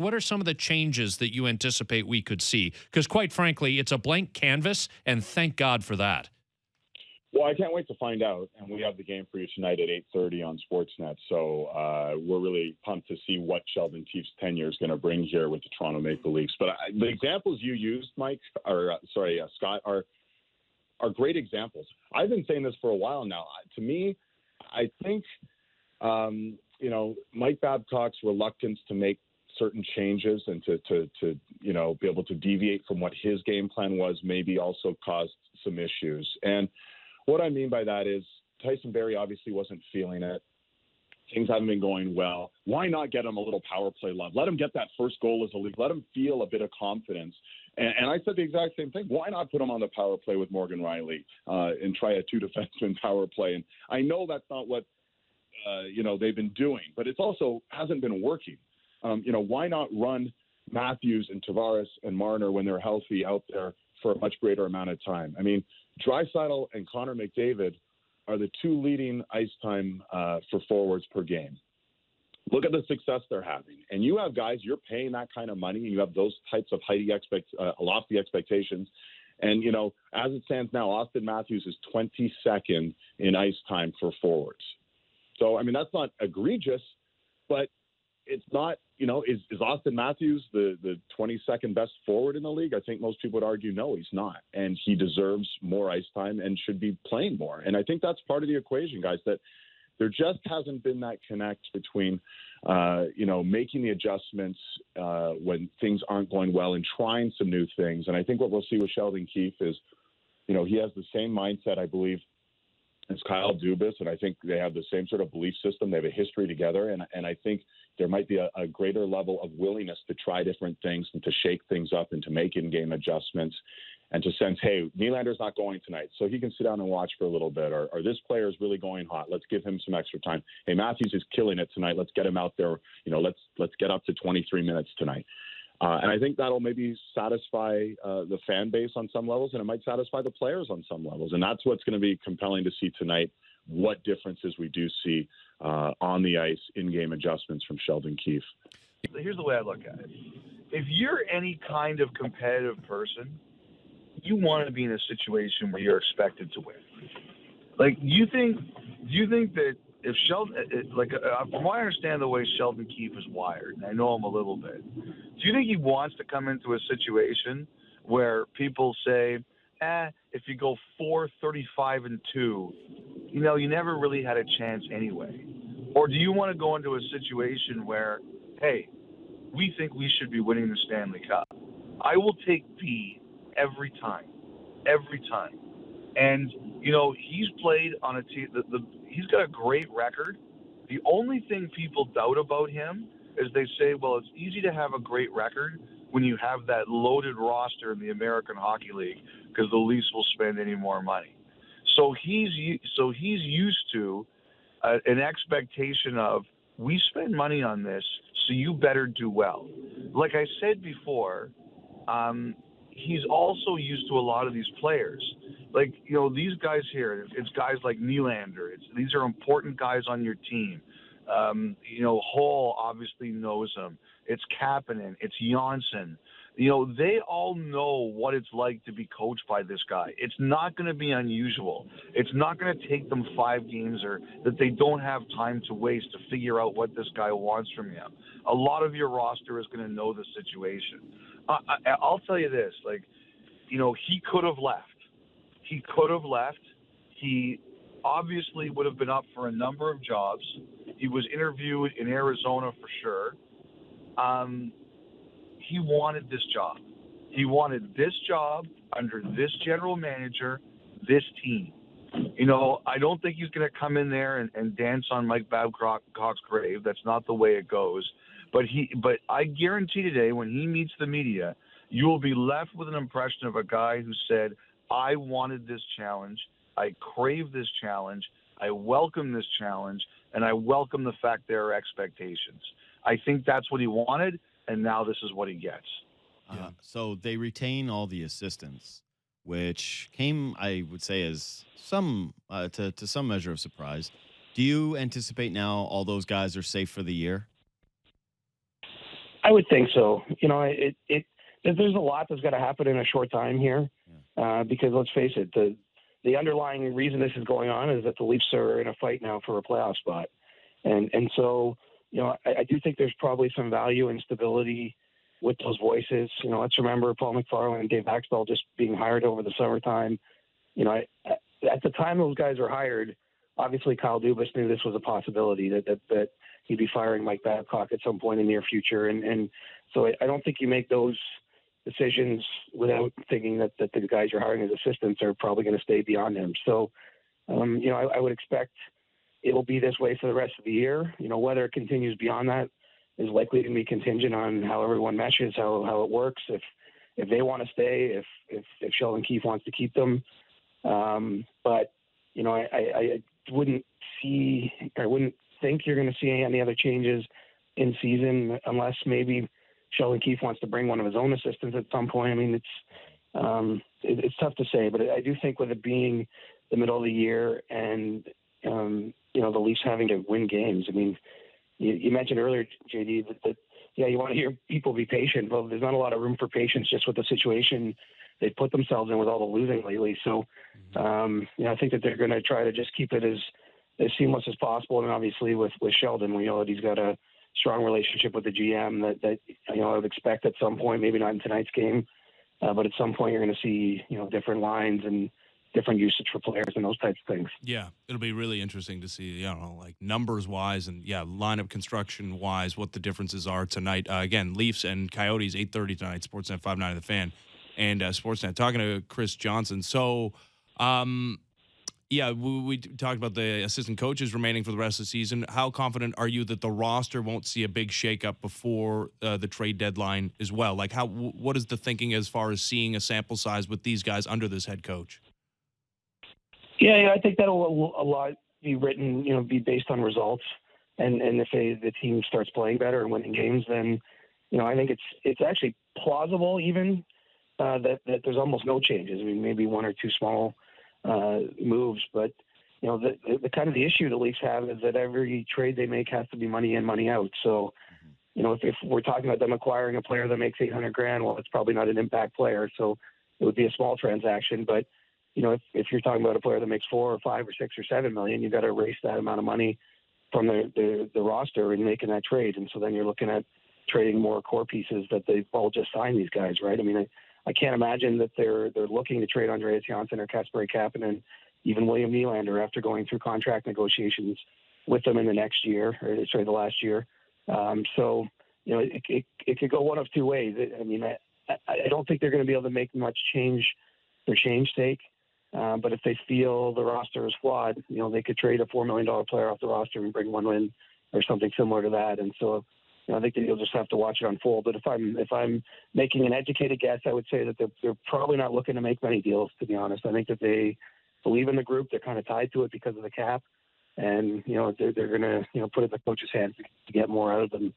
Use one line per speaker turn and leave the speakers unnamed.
what are some of the changes that you anticipate we could see? Because quite frankly, it's a blank canvas, and thank God for that.
Well, I can't wait to find out, and we have the game for you tonight at 8:30 on Sportsnet. So we're really pumped to see what Sheldon Keefe's tenure is going to bring here with the Toronto Maple Leafs. But the examples you used, Mike, or Scott, are great examples. I've been saying this for a while now. To me, I think Mike Babcock's reluctance to make certain changes and to be able to deviate from what his game plan was maybe also caused some issues. And what I mean by that is Tyson Barrie obviously wasn't feeling it. Things haven't been going well. Why not get him a little power play love? Let him get that first goal as a league. Let him feel a bit of confidence. And I said the exact same thing. Why not put him on the power play with Morgan Riley and try a 2-defenseman power play? And I know that's not what they've been doing, but it's also hasn't been working. Why not run Matthews and Tavares and Marner when they're healthy out there for a much greater amount of time? I mean, Draisaitl and Connor McDavid are the two leading ice time for forwards per game. Look at the success they're having. And you have guys, you're paying that kind of money, and you have those types of lofty expectations. And, as it stands now, Austin Matthews is 22nd in ice time for forwards. So, I mean, that's not egregious, but it's not, is Austin Matthews the 22nd best forward in the league? I think most people would argue, no, he's not. And he deserves more ice time and should be playing more. And I think that's part of the equation, guys, that there just hasn't been that connect between, making the adjustments when things aren't going well and trying some new things. And I think what we'll see with Sheldon Keefe is, he has the same mindset, I believe, as Kyle Dubas, and I think they have the same sort of belief system. They have a history together, and I think there might be a greater level of willingness to try different things and to shake things up and to make in-game adjustments and to sense, hey, Nylander's not going tonight, so he can sit down and watch for a little bit, or this player is really going hot. Let's give him some extra time. Hey, Matthews is killing it tonight. Let's get him out there. Let's get up to 23 minutes tonight. And I think that'll maybe satisfy the fan base on some levels, and it might satisfy the players on some levels. And that's what's going to be compelling to see tonight, what differences we do see on the ice, in-game adjustments from Sheldon Keefe.
Here's the way I look at it. If you're any kind of competitive person, you want to be in a situation where you're expected to win. Like, do you think that if Sheldon, from what I understand the way Sheldon Keefe is wired, and I know him a little bit, do you think he wants to come into a situation where people say, if you go 4-35-2, you never really had a chance anyway? Or do you want to go into a situation where, hey, we think we should be winning the Stanley Cup? I will take B every time. And, he's played on a team, he's got a great record. The only thing people doubt about him is they say, well, it's easy to have a great record when you have that loaded roster in the American Hockey League because the Leafs will spend any more money. So he's used to an expectation of, we spend money on this, so you better do well. Like I said before, he's also used to a lot of these players. Like, these guys here, it's guys like Nylander. These are important guys on your team. Hall obviously knows him. It's Kapanen. It's Johnsson. They all know what it's like to be coached by this guy. It's not going to be unusual. It's not going to take them 5 games or that they don't have time to waste to figure out what this guy wants from him. A lot of your roster is going to know the situation. I'll tell you this, he could have left. He obviously would have been up for a number of jobs. He was interviewed in Arizona for sure. He wanted this job. He wanted this job under this general manager, this team. I don't think he's going to come in there and dance on Mike Babcock's grave. That's not the way it goes. But I guarantee today when he meets the media, you will be left with an impression of a guy who said, I wanted this challenge. I crave this challenge. I welcome this challenge. And I welcome the fact there are expectations. I think that's what he wanted, and now this is what he gets.
So they retain all the assistants, which came, I would say, as some to some measure of surprise. Do you anticipate now all those guys are safe for the year?
I would think so. There's a lot that's got to happen in a short time here, because let's face it, the underlying reason this is going on is that the Leafs are in a fight now for a playoff spot, and so I do think there's probably some value and stability with those voices. Let's remember Paul McFarland and Dave Axtell just being hired over the summertime. At the time those guys were hired, obviously Kyle Dubas knew this was a possibility that he'd be firing Mike Babcock at some point in the near future, and so I don't think you make those decisions without thinking that the guys you're hiring as assistants are probably going to stay beyond him. So, I would expect it will be this way for the rest of the year. Whether it continues beyond that is likely to be contingent on how everyone meshes, how it works, if they want to stay, if Sheldon Keefe wants to keep them. But I wouldn't think you're going to see any other changes in season unless maybe Sheldon Keefe wants to bring one of his own assistants at some point. I mean, it's tough to say, but I do think with it being the middle of the year and the Leafs having to win games. I mean, you mentioned earlier, JD, that you want to hear people be patient. Well, there's not a lot of room for patience just with the situation they've put themselves in with all the losing lately. So, I think that they're going to try to just keep it as seamless as possible. And obviously with Sheldon, we know that he's got a strong relationship with the GM that I would expect at some point, maybe not in tonight's game, but at some point you're going to see, different lines and different usage for players and those types of things.
Yeah, it'll be really interesting to see, like numbers-wise and, lineup construction-wise, what the differences are tonight. Again, Leafs and Coyotes, 8:30 tonight, Sportsnet 590 The Fan, and Sportsnet. Talking to Chris Johnston. So, we talked about the assistant coaches remaining for the rest of the season. How confident are you that the roster won't see a big shakeup before the trade deadline as well? Like, what is the thinking as far as seeing a sample size with these guys under this head coach?
Yeah, I think that'll a lot be written, be based on results, and if the team starts playing better and winning games, then I think it's actually plausible even that there's almost no changes. I mean, maybe one or two small moves, but the kind of the issue the Leafs have is that every trade they make has to be money in, money out. So, if we're talking about them acquiring a player that makes $800,000, well, it's probably not an impact player, so it would be a small transaction, but. If you're talking about a player that makes $4 or $5 or $6 or $7 million, you've got to erase that amount of money from the roster and making that trade. And so then you're looking at trading more core pieces that they've all just signed these guys, right? I mean, I can't imagine that they're looking to trade Andreas Janssen or Kasperi Kapanen, even William Nylander after going through contract negotiations with them in the last year. So it could go one of two ways. I mean, I don't think they're going to be able to make much change for change's sake. But if they feel the roster is flawed, they could trade a $4 million player off the roster and bring one in or something similar to that. And so, I think that you'll just have to watch it unfold. But if I'm making an educated guess, I would say that they're probably not looking to make many deals, to be honest. I think that they believe in the group. They're kind of tied to it because of the cap. And, they're going to, put it in the coach's hands to get more out of them